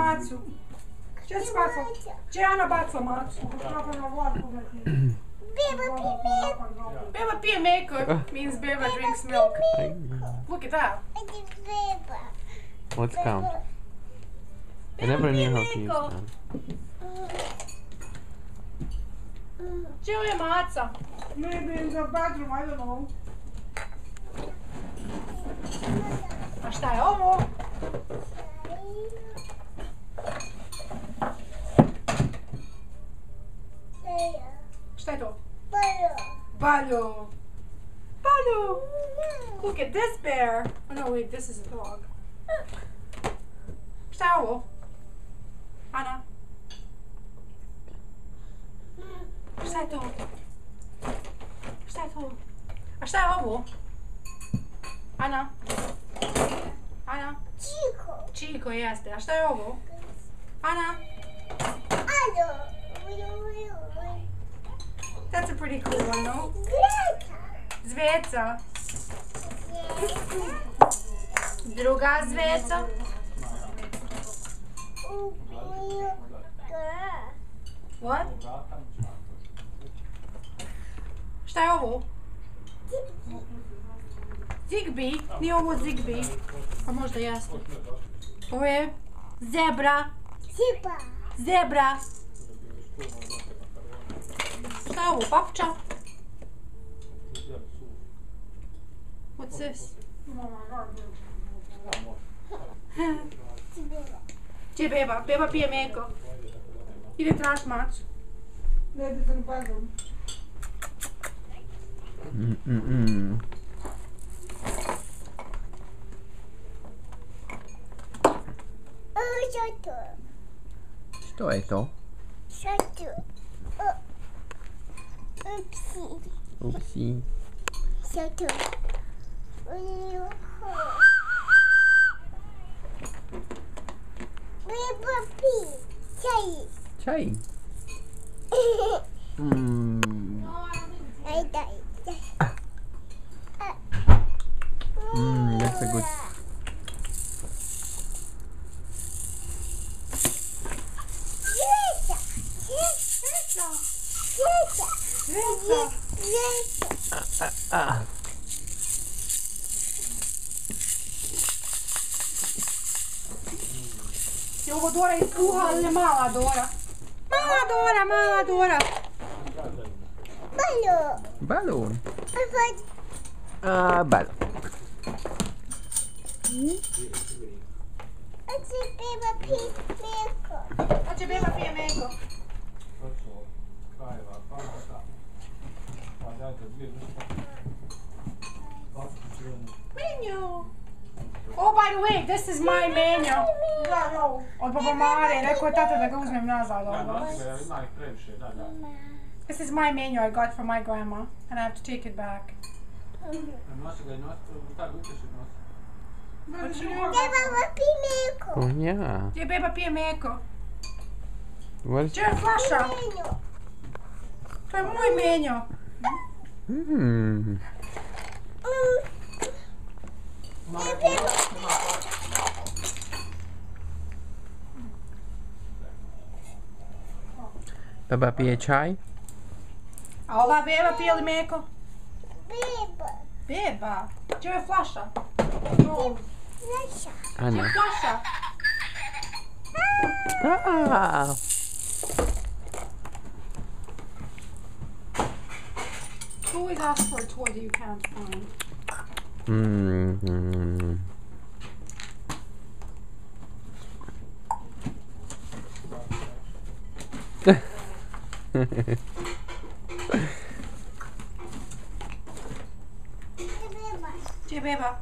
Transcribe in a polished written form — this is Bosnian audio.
macu? Gdje si bacila? Gdje je Ana bacila macu? Beba pije meko. Means Beba drinks milk. Look at that. Let's count. I never knew how to use that. Gdje je maca? Maybe in the bedroom, I don't know. A šta je ovo? Šta je to? Balju. Balju. Look at this bear. Oh no, wait, this is a dog. Šta je ovo? Ana? Šta je to? Šta je to? A šta je ovo? Ana? Ana? Chico. Chico jeste. A šta je ovo? Ana? That's a pretty cool one, no? Zveca. Druga zveca. What? Šta je ovo? Zigbee? Nije ovo Zigbee. A možda jeste. Ovo je zebra. Zebra. Šta je ovo? Papuča? What's this? Gdje je Beba? Beba pije meko. Ide tražit macu. Ne bi se ne pazim. Što je to? Upsi. Čaj. That's a good. Je ovo Dora iskuhala ili mala Dora? Mala Dora, mala Dora. Balloon. Balloon. Hoće Beba pije meko. Menju. Oh, by the way, this is my menu. Od Baba Mare, rekao je tata da ga uzmem nazad. This is my menu I got from my grandma, and I have to take it back. Oh yeah. Gdje Beba pije meko? What's Gdje je flaša? To je moj menju. Baba pije čaj? A ova Beba pije li meko? Beba. Gdje je flaša? Ana. Flaša. You always ask for a toy that you can't find. Gdje je Beba?